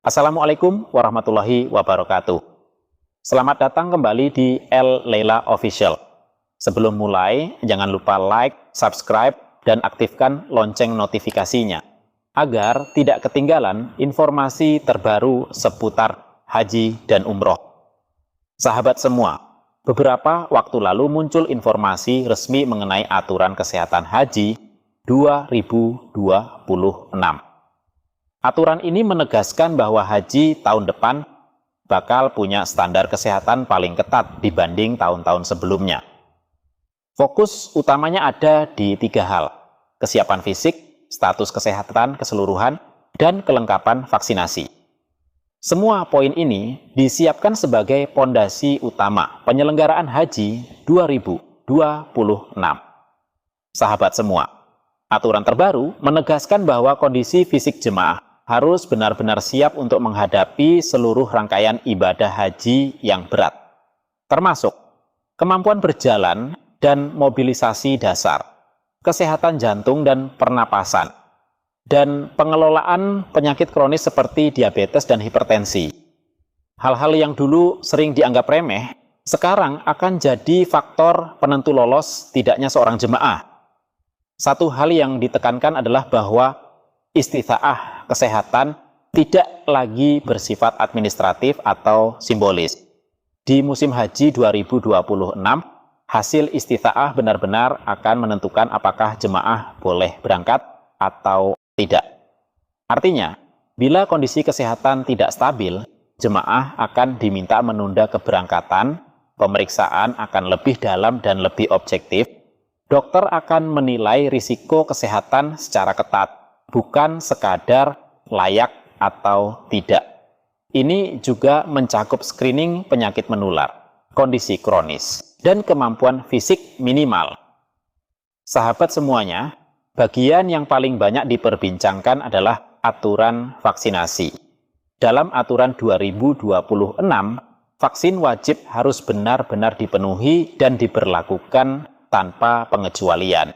Assalamualaikum warahmatullahi wabarakatuh. Selamat datang kembali di El Lela Official. Sebelum mulai, jangan lupa like, subscribe, dan aktifkan lonceng notifikasinya agar tidak ketinggalan informasi terbaru seputar haji dan umroh. Sahabat semua, beberapa waktu lalu muncul informasi resmi mengenai aturan kesehatan haji 2026. Aturan ini menegaskan bahwa haji tahun depan bakal punya standar kesehatan paling ketat dibanding tahun-tahun sebelumnya. Fokus utamanya ada di 3 hal: kesiapan fisik, status kesehatan keseluruhan, dan kelengkapan vaksinasi. Semua poin ini disiapkan sebagai pondasi utama penyelenggaraan haji 2026. Sahabat semua, aturan terbaru menegaskan bahwa kondisi fisik jemaah harus benar-benar siap untuk menghadapi seluruh rangkaian ibadah haji yang berat, termasuk kemampuan berjalan dan mobilisasi dasar, kesehatan jantung dan pernapasan, dan pengelolaan penyakit kronis seperti diabetes dan hipertensi. Hal-hal yang dulu sering dianggap remeh, sekarang akan jadi faktor penentu lolos tidaknya seorang jemaah. Satu hal yang ditekankan adalah bahwa istita'ah kesehatan tidak lagi bersifat administratif atau simbolis. Di musim haji 2026, hasil istita'ah benar-benar akan menentukan apakah jemaah boleh berangkat atau tidak. Artinya, bila kondisi kesehatan tidak stabil, jemaah akan diminta menunda keberangkatan, pemeriksaan akan lebih dalam dan lebih objektif, dokter akan menilai risiko kesehatan secara ketat, bukan sekadar layak atau tidak. Ini juga mencakup screening penyakit menular, kondisi kronis, dan kemampuan fisik minimal. Sahabat semuanya, bagian yang paling banyak diperbincangkan adalah aturan vaksinasi. Dalam aturan 2026, vaksin wajib harus benar-benar dipenuhi dan diberlakukan tanpa pengecualian.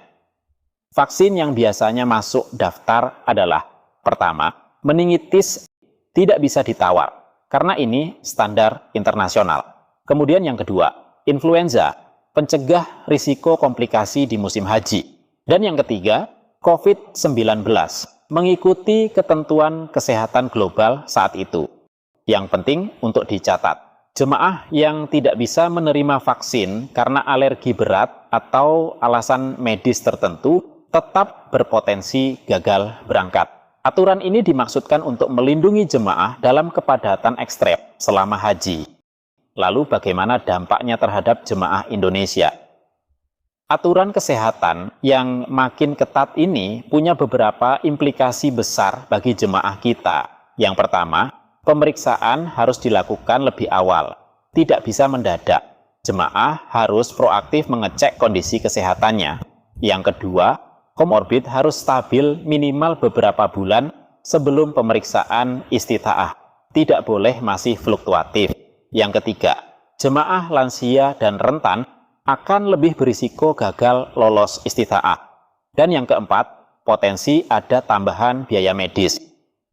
Vaksin yang biasanya masuk daftar adalah: pertama, meningitis tidak bisa ditawar, karena ini standar internasional. Kemudian yang kedua, influenza, pencegah risiko komplikasi di musim haji. Dan yang ketiga, COVID-19, mengikuti ketentuan kesehatan global saat itu. Yang penting untuk dicatat, jemaah yang tidak bisa menerima vaksin karena alergi berat atau alasan medis tertentu tetap berpotensi gagal berangkat. Aturan ini dimaksudkan untuk melindungi jemaah dalam kepadatan ekstrem selama haji. Lalu bagaimana dampaknya terhadap jemaah Indonesia? Aturan kesehatan yang makin ketat ini punya beberapa implikasi besar bagi jemaah kita. Yang pertama, pemeriksaan harus dilakukan lebih awal, tidak bisa mendadak. Jemaah harus proaktif mengecek kondisi kesehatannya. Yang kedua, komorbid harus stabil minimal beberapa bulan sebelum pemeriksaan istita'ah. Tidak boleh masih fluktuatif. Yang ketiga, jemaah lansia dan rentan akan lebih berisiko gagal lolos istita'ah. Dan yang keempat, potensi ada tambahan biaya medis.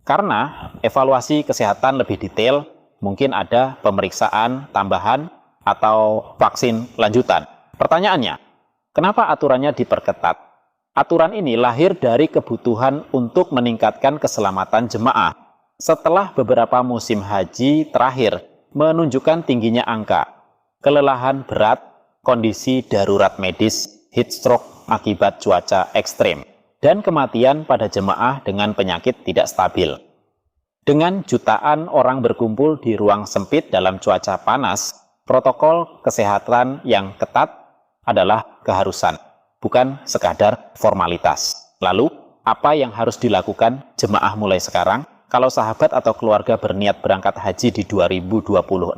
Karena evaluasi kesehatan lebih detail, mungkin ada pemeriksaan tambahan atau vaksin lanjutan. Pertanyaannya, kenapa aturannya diperketat? Aturan ini lahir dari kebutuhan untuk meningkatkan keselamatan jemaah setelah beberapa musim haji terakhir menunjukkan tingginya angka kelelahan berat, kondisi darurat medis, heat stroke akibat cuaca ekstrem, dan kematian pada jemaah dengan penyakit tidak stabil. Dengan jutaan orang berkumpul di ruang sempit dalam cuaca panas, protokol kesehatan yang ketat adalah keharusan, bukan sekadar formalitas. Lalu, apa yang harus dilakukan jemaah mulai sekarang? Kalau sahabat atau keluarga berniat berangkat haji di 2026,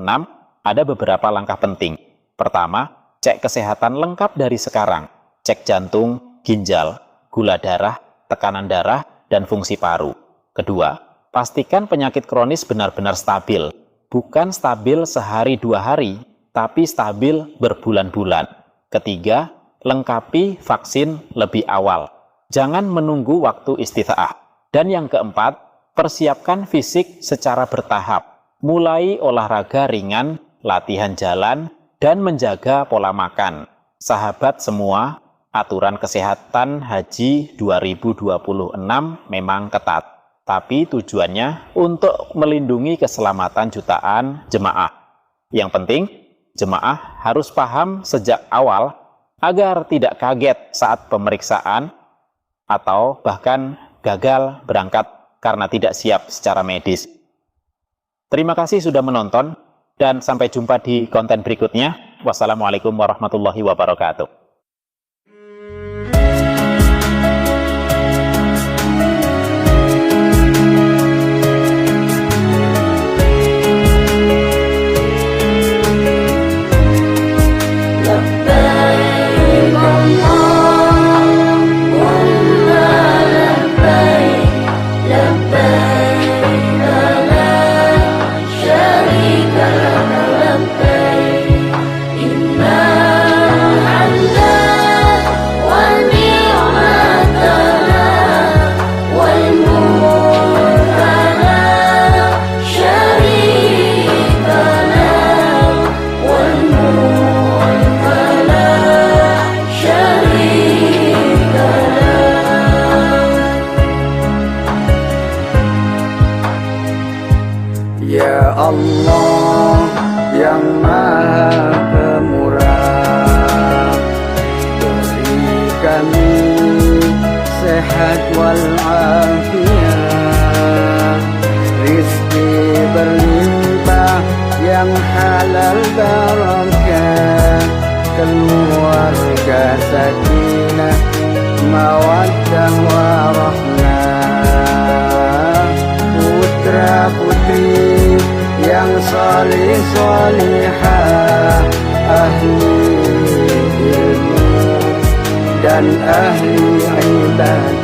ada beberapa langkah penting. Pertama, cek kesehatan lengkap dari sekarang. Cek jantung, ginjal, gula darah, tekanan darah, dan fungsi paru. Kedua, pastikan penyakit kronis benar-benar stabil. Bukan stabil sehari 2 hari, tapi stabil berbulan-bulan. Ketiga, lengkapi vaksin lebih awal. Jangan menunggu waktu istita'ah. Dan yang keempat, persiapkan fisik secara bertahap, mulai olahraga ringan, latihan jalan, dan menjaga pola makan. Sahabat semua, aturan kesehatan haji 2026 memang ketat, tapi tujuannya untuk melindungi keselamatan jutaan jemaah. Yang penting, jemaah harus paham sejak awal agar tidak kaget saat pemeriksaan atau bahkan gagal berangkat karena tidak siap secara medis. Terima kasih sudah menonton dan sampai jumpa di konten berikutnya. Wassalamualaikum warahmatullahi wabarakatuh. Ya Allah yang Maha Pemurah, beri kami sehat walafiat, rizki berlimpah yang halal barakah, keluarga sakinah, mawaddah warahmah, putra putri yang salih salihah, ahli ilmu dan ahli ibadah.